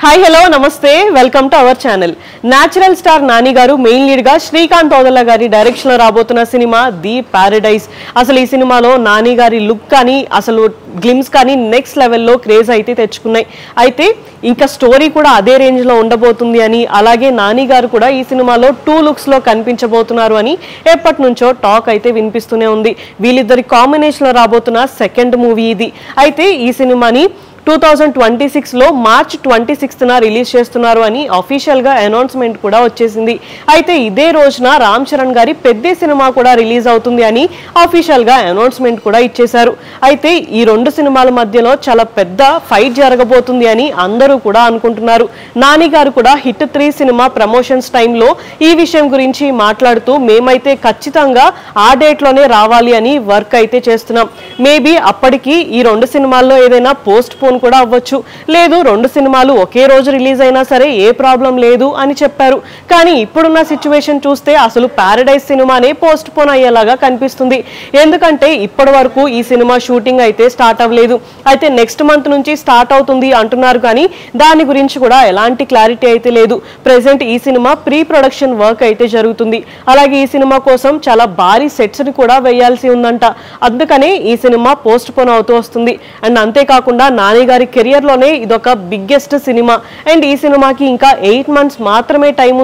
Hi hello నమస్తే welcome to our channel. Natural star Nani గారు main lead గా శ్రీకాంత్ ఓదెల గారి డైరెక్షన్ లో రాబోతున్న సినిమా ది పారడైజ్. అసలు ఈ సినిమాలో నాని గారి లుక్ కానీ అసలు గ్లిమ్స్ కానీ నెక్స్ట్ లెవెల్లో క్రేజ్ అయితే తెచ్చుకున్నాయి. అయితే ఇంకా స్టోరీ కూడా అదే రేంజ్ లో ఉండబోతుంది అని, అలాగే నాని గారు కూడా ఈ సినిమాలో 2 లుక్స్ లో కనిపించబోతున్నారు అని ఎప్పటి నుంచో టాక్ అయితే వినిపిస్తూనే ఉంది. వీళ్ళిద్దరి కాంబినేషన్ లో రాబోతున్న సెకండ్ మూవీ ఇది. అయితే ఈ సినిమాని 2026 లో మార్చ్ 26న రిలీజ్ చేస్తున్నారు అని అఫీషియల్ గా అనౌన్స్మెంట్ కూడా వచ్చేసింది. అయితే ఇదే రోజున రామ్ చరణ్ గారి పెద్ద సినిమా కూడా రిలీజ్ అవుతుంది అని అఫీషియల్ గా అనౌన్స్మెంట్ కూడా ఇచ్చేశారు. అయితే ఈ 2 సినిమాల మధ్యలో చాలా పెద్ద ఫైట్ జరగబోతుంది అని అందరూ కూడా అనుకుంటున్నారు. నాని గారు కూడా హిట్ 3 సినిమా ప్రమోషన్స్ టైంలో ఈ విషయం గురించి మాట్లాడుతూ మేమైతే ఖచ్చితంగా ఆ డేట్ లోనే రావాలి అని వర్క్ అయితే చేస్తున్నాం. మేబీ అప్పటికి ఈ 2 సినిమాల్లో ఏదైనా పోస్ట్ పోన్ కూడా అవ్వచ్చు, లేదు 2 సినిమాలు ఒకే రోజు రిలీజ్ అయినా సరే ఏ ప్రాబ్లం లేదు అని చెప్పారు. కానీ ఇప్పుడున్న సిచ్యువేషన్ చూస్తే అసలు పారడైజ్ సినిమానే పోస్ట్ పోన్ అయ్యేలాగా కనిపిస్తుంది. ఎందుకంటే ఇప్పటి వరకు ఈ సినిమా షూటింగ్ అయితే స్టార్ట్ అవ్వలేదు. అయితే నెక్స్ట్ మంత్ నుంచి స్టార్ట్ అవుతుంది అంటున్నారు, కానీ దాని గురించి కూడా ఎలాంటి క్లారిటీ అయితే లేదు. ప్రెసెంట్ ఈ సినిమా ప్రీ ప్రొడక్షన్ వర్క్ అయితే జరుగుతుంది. అలాగే ఈ సినిమా కోసం చాలా భారీ సెట్స్ ని కూడా వేయాల్సి ఉందంట. అందుకనే ఈ సినిమా పోస్ట్ పోన్ అవుతూ వస్తుంది. అండ్ అంతేకాకుండా నాని గారి కెరియర్ లోనే ఇదొక బిగ్గెస్ట్ సినిమా. అండ్ ఈ సినిమాకి ఇంకా 8 మంత్స్ మాత్రమే టైం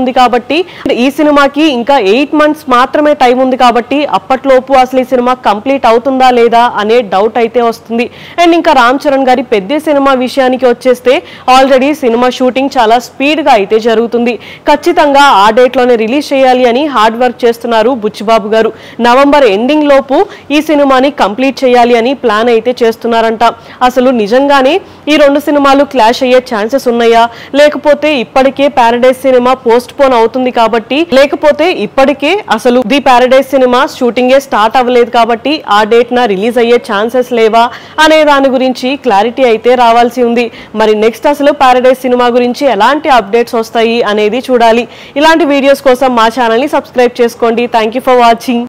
ఉంది కాబట్టి అప్పట్లోపు అసలు ఈ సినిమా కంప్లీట్ అవుతుందా లేదా అనే డౌట్ అయితే వస్తుంది. అండ్ ఇంకా రామ్ చరణ్ గారి పెద్ద సినిమా విషయానికి వచ్చేస్తే ఆల్రెడీ సినిమా షూటింగ్ చాలా స్పీడ్ గా అయితే జరుగుతుంది. ఖచ్చితంగా ఆ డేట్ లోనే రిలీజ్ చేయాలి అని హార్డ్ వర్క్ చేస్తున్నారు బుచ్చిబాబు గారు. నవంబర్ ఎండింగ్ లోపు ఈ సినిమాని కంప్లీట్ చేయాలి అని ప్లాన్ అయితే చేస్తున్నారంట. అసలు నిజంగానే ఈ 2 సినిమాలు క్లాష్ అయ్యే ఛాన్సెస్ ఉన్నాయా, లేకపోతే ఇప్పటికే పారడైజ్ సినిమా పోస్ట్ పోన్ అవుతుంది కాబట్టి, లేకపోతే ఇప్పటికే అసలు ది పారడైజ్ సినిమా షూటింగే స్టార్ట్ అవ్వలేదు కాబట్టి ఆ డేట్ న రిలీజ్ అయ్యే ఛాన్సెస్ లేవా అనే దాని గురించి క్లారిటీ అయితే రావాల్సి ఉంది. మరి నెక్స్ట్ అసలు పారడైజ్ సినిమా గురించి ఎలాంటి అప్డేట్స్ వస్తాయి అనేది చూడాలి. ఇలాంటి వీడియోస్ కోసం మా ఛానల్ ని సబ్స్క్రైబ్ చేసుకోండి. Thank you for watching.